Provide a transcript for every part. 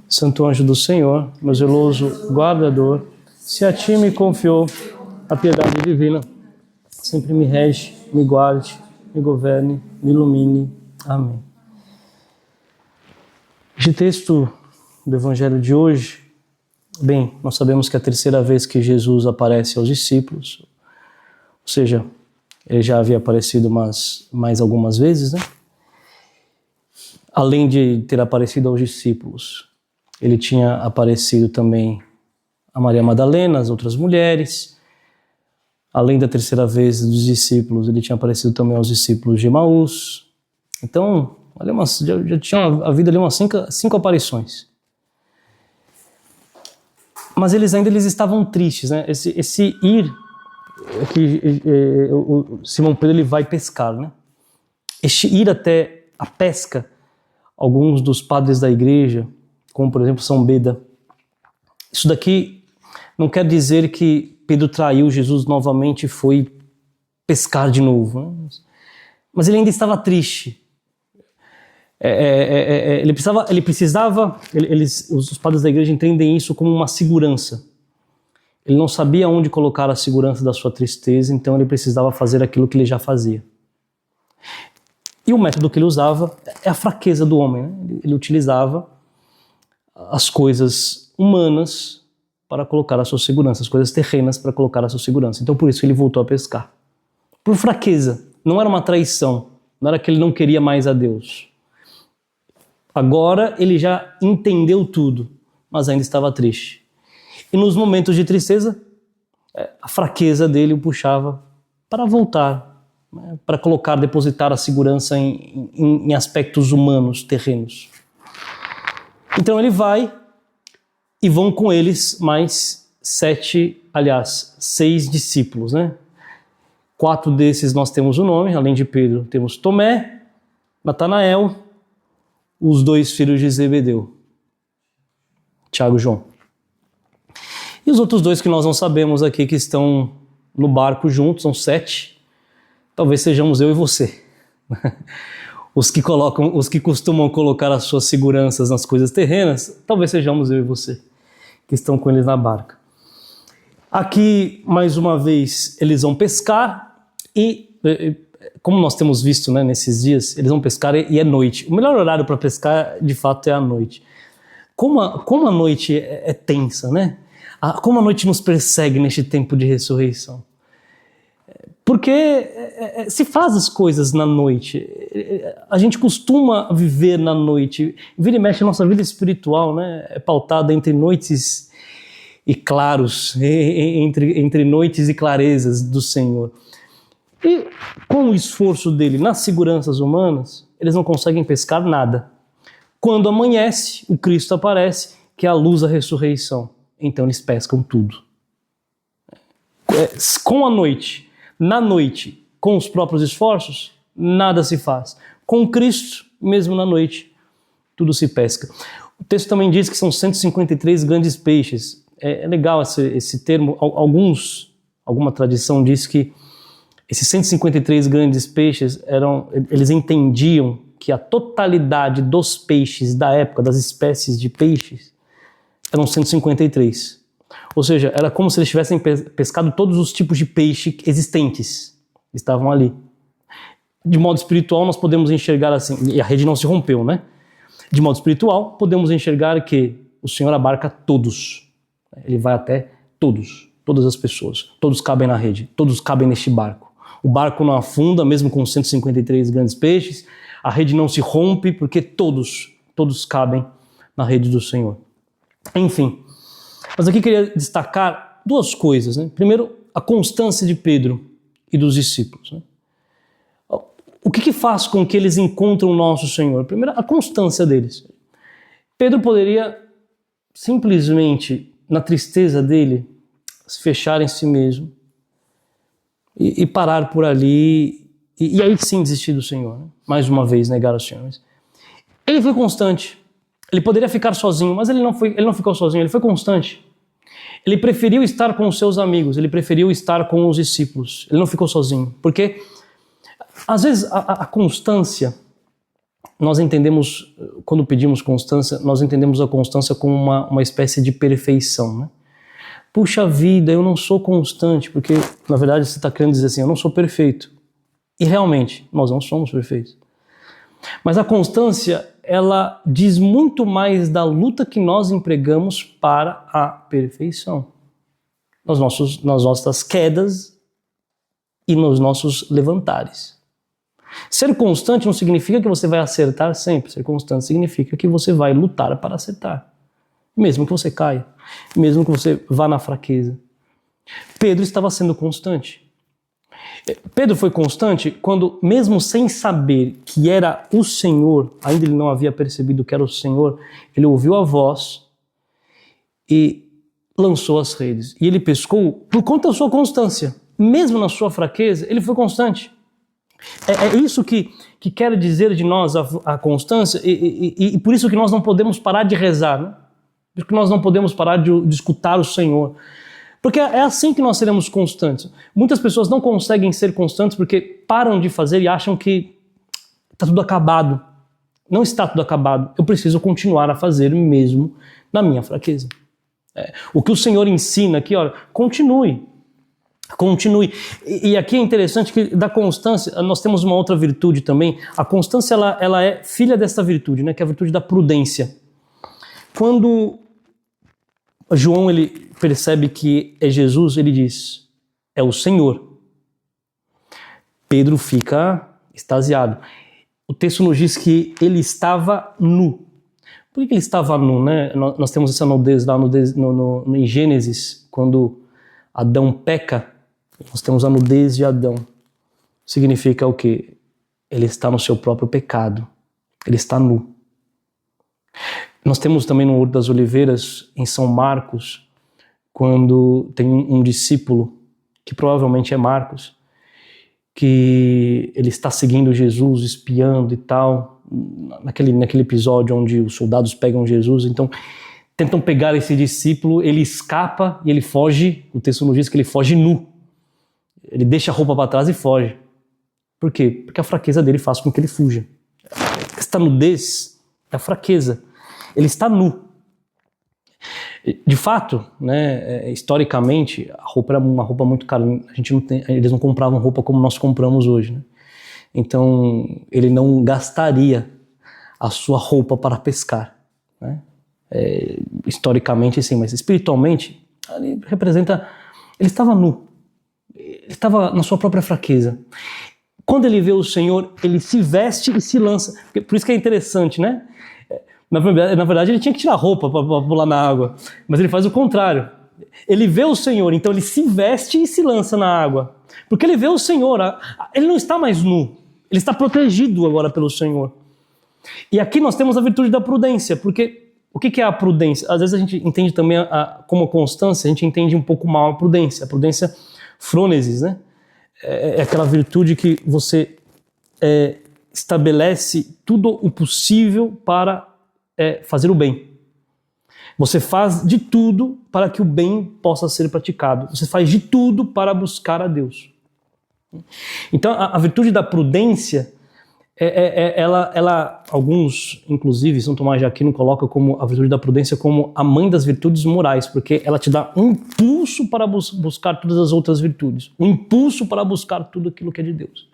Santo anjo do Senhor, meu zeloso guardador, se a ti me confiou a piedade divina, sempre me rege, me guarde, me governe, me ilumine. Amém. Este texto do Evangelho de hoje, bem, nós sabemos que é a terceira vez que Jesus aparece aos discípulos, ou seja, ele já havia aparecido mais algumas vezes, né? Além de ter aparecido aos discípulos, ele tinha aparecido também a Maria Madalena, as outras mulheres. Além da terceira vez dos discípulos, ele tinha aparecido também aos discípulos de Emaús. Então, já tinha havido ali umas cinco aparições. Mas eles estavam tristes, né? Esse ir, o Simão Pedro ele vai pescar, né? Este ir até a pesca, alguns dos padres da igreja, como por exemplo São Beda, isso daqui não quer dizer que Pedro traiu Jesus novamente e foi pescar de novo, né? Mas ele ainda estava triste. Os padres da igreja entendem isso como uma segurança. Ele não sabia onde colocar a segurança da sua tristeza, então ele precisava fazer aquilo que ele já fazia. E o método que ele usava é a fraqueza do homem, né? Ele utilizava as coisas humanas para colocar a sua segurança, as coisas terrenas para colocar a sua segurança. Então por isso ele voltou a pescar. Por fraqueza, não era uma traição, não era que ele não queria mais a Deus. Agora ele já entendeu tudo, mas ainda estava triste. E nos momentos de tristeza, a fraqueza dele o puxava para voltar, né, para depositar a segurança em aspectos humanos, terrenos. Então ele vai e vão com eles mais 6 discípulos, né? 4 desses nós temos o nome, além de Pedro, temos Tomé, Natanael, os 2 filhos de Zebedeu, Tiago e João. E os outros 2 que nós não sabemos aqui, que estão no barco juntos, são 7, talvez sejamos eu e você. Os que costumam colocar as suas seguranças nas coisas terrenas, talvez sejamos eu e você, que estão com eles na barca. Aqui, mais uma vez, eles vão pescar e, como nós temos visto, né, nesses dias, eles vão pescar e é noite. O melhor horário para pescar, de fato, é a noite. Como a noite é tensa, né? Como a noite nos persegue neste tempo de ressurreição. Porque se faz as coisas na noite, a gente costuma viver na noite, vira e mexe a nossa vida espiritual, né? É pautada entre noites e claros, entre noites e clarezas do Senhor. E com o esforço dele nas seguranças humanas, eles não conseguem pescar nada. Quando amanhece, o Cristo aparece, que é a luz da ressurreição. Então eles pescam tudo. Com a noite, na noite, com os próprios esforços, nada se faz. Com Cristo, mesmo na noite, tudo se pesca. O texto também diz que são 153 grandes peixes. É legal esse termo. Alguma tradição diz que esses 153 grandes peixes eles entendiam que a totalidade dos peixes da época, das espécies de peixes, eram 153. Ou seja, era como se eles tivessem pescado todos os tipos de peixe existentes. Estavam ali. De modo espiritual, nós podemos enxergar assim, e a rede não se rompeu, né? De modo espiritual, podemos enxergar que o Senhor abarca todos. Ele vai até todas as pessoas. Todos cabem na rede, todos cabem neste barco. O barco não afunda, mesmo com 153 grandes peixes. A rede não se rompe, porque todos cabem na rede do Senhor. Enfim, mas aqui queria destacar 2 coisas, né? Primeiro, a constância de Pedro e dos discípulos, né? O que faz com que eles encontrem o nosso Senhor? Primeiro, a constância deles. Pedro poderia simplesmente, na tristeza dele, se fechar em si mesmo e parar por ali e aí sim desistir do Senhor, né? Mais uma vez negar o Senhor. Ele foi constante. Ele poderia ficar sozinho, mas ele não ficou sozinho, ele foi constante. Ele preferiu estar com os seus amigos, ele preferiu estar com os discípulos. Ele não ficou sozinho, porque às vezes a constância nós entendemos, quando pedimos constância, nós entendemos a constância como uma espécie de perfeição, né? Puxa vida, eu não sou constante, porque na verdade você está querendo dizer assim, eu não sou perfeito. E realmente, nós não somos perfeitos. Mas a constância, ela diz muito mais da luta que nós empregamos para a perfeição. Nas nossas quedas e nos nossos levantares. Ser constante não significa que você vai acertar sempre. Ser constante significa que você vai lutar para acertar. Mesmo que você caia. Mesmo que você vá na fraqueza. Pedro estava sendo constante. Pedro foi constante quando, mesmo sem saber que era o Senhor, ainda ele não havia percebido que era o Senhor, ele ouviu a voz e lançou as redes. E ele pescou por conta da sua constância. Mesmo na sua fraqueza, ele foi constante. É isso que quer dizer de nós a constância, e por isso que nós não podemos parar de rezar, né? Por isso que nós não podemos parar de escutar o Senhor. Porque é assim que nós seremos constantes. Muitas pessoas não conseguem ser constantes porque param de fazer e acham que está tudo acabado. Não está tudo acabado. Eu preciso continuar a fazer mesmo na minha fraqueza. O que o Senhor ensina aqui, olha, continue. Continue. E aqui é interessante que da constância nós temos uma outra virtude também. A constância ela é filha dessa virtude, né, que é a virtude da prudência. Quando João ele percebe que é Jesus, ele diz, é o Senhor. Pedro fica extasiado. O texto nos diz que ele estava nu. Por que ele estava nu, né? Nós temos essa nudez lá em Gênesis, quando Adão peca, nós temos a nudez de Adão. Significa o quê? Ele está no seu próprio pecado. Ele está nu. Nós temos também no Horto das Oliveiras, em São Marcos, quando tem um discípulo, que provavelmente é Marcos, que ele está seguindo Jesus, espiando e tal, naquele episódio onde os soldados pegam Jesus, então tentam pegar esse discípulo, ele escapa e ele foge, o texto nos diz que ele foge nu. Ele deixa a roupa para trás e foge. Por quê? Porque a fraqueza dele faz com que ele fuja. Esta nudez é a fraqueza. Ele está nu. De fato, né, historicamente, a roupa era uma roupa muito cara. Eles não compravam roupa como nós compramos hoje, né? Então, ele não gastaria a sua roupa para pescar, né? Historicamente, sim, mas espiritualmente, ele representa... Ele estava nu. Ele estava na sua própria fraqueza. Quando ele vê o Senhor, ele se veste e se lança. Por isso que é interessante, né? Na verdade, ele tinha que tirar a roupa para pular na água, mas ele faz o contrário. Ele vê o Senhor, então ele se veste e se lança na água. Porque ele vê o Senhor, ele não está mais nu, ele está protegido agora pelo Senhor. E aqui nós temos a virtude da prudência, porque o que é a prudência? Às vezes a gente entende também como a constância, a gente entende um pouco mal a prudência. A prudência frônesis, né? É aquela virtude que você estabelece tudo o possível para fazer o bem. Você faz de tudo para que o bem possa ser praticado. Você faz de tudo para buscar a Deus. Então, a virtude da prudência, ela, alguns, inclusive, São Tomás de Aquino coloca como a virtude da prudência como a mãe das virtudes morais, porque ela te dá um impulso para buscar todas as outras virtudes, um impulso para buscar tudo aquilo que é de Deus.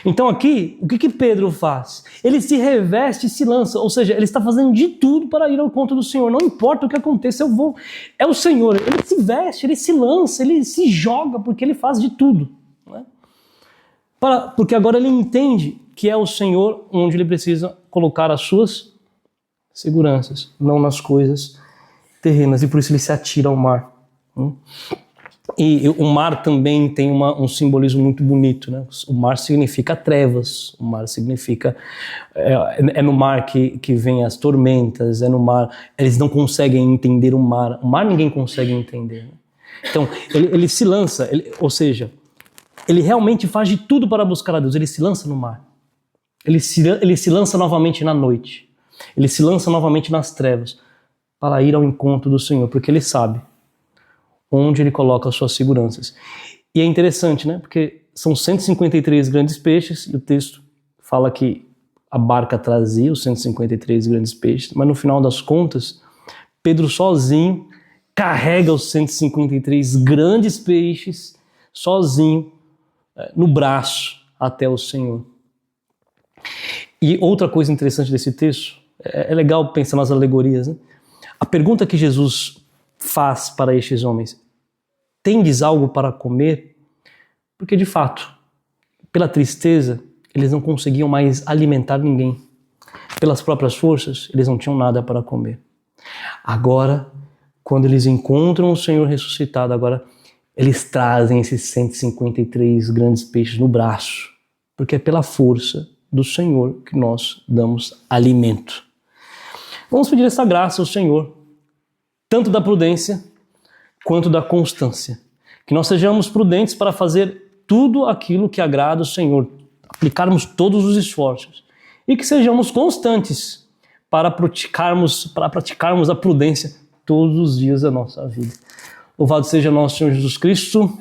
Então aqui, o que Pedro faz? Ele se reveste e se lança, ou seja, ele está fazendo de tudo para ir ao encontro do Senhor. Não importa o que aconteça, eu vou. É o Senhor, ele se veste, ele se lança, ele se joga, porque ele faz de tudo. Né? Porque agora ele entende que é o Senhor onde ele precisa colocar as suas seguranças, não nas coisas terrenas, e por isso ele se atira ao mar. E o mar também tem um simbolismo muito bonito, né? O mar significa trevas, o mar significa... É no mar que vem as tormentas, é no mar... Eles não conseguem entender o mar ninguém consegue entender. Né? Então, ele se lança, ou seja, ele realmente faz de tudo para buscar a Deus, ele se lança no mar. Ele se lança novamente na noite, ele se lança novamente nas trevas, para ir ao encontro do Senhor, porque ele sabe onde ele coloca as suas seguranças. E é interessante, né? Porque são 153 grandes peixes, e o texto fala que a barca trazia os 153 grandes peixes, mas no final das contas, Pedro sozinho carrega os 153 grandes peixes, sozinho, no braço, até o Senhor. E outra coisa interessante desse texto, é legal pensar nas alegorias, né? A pergunta que Jesus faz para estes homens: tendes algo para comer? Porque de fato, pela tristeza, eles não conseguiam mais alimentar ninguém. Pelas próprias forças, eles não tinham nada para comer. Agora, quando eles encontram o Senhor ressuscitado, agora eles trazem esses 153 grandes peixes no braço, porque é pela força do Senhor que nós damos alimento. Vamos pedir essa graça ao Senhor, tanto da prudência quanto da constância. Que nós sejamos prudentes para fazer tudo aquilo que agrada o Senhor, aplicarmos todos os esforços, e que sejamos constantes para praticarmos a prudência todos os dias da nossa vida. Louvado seja nosso Senhor Jesus Cristo.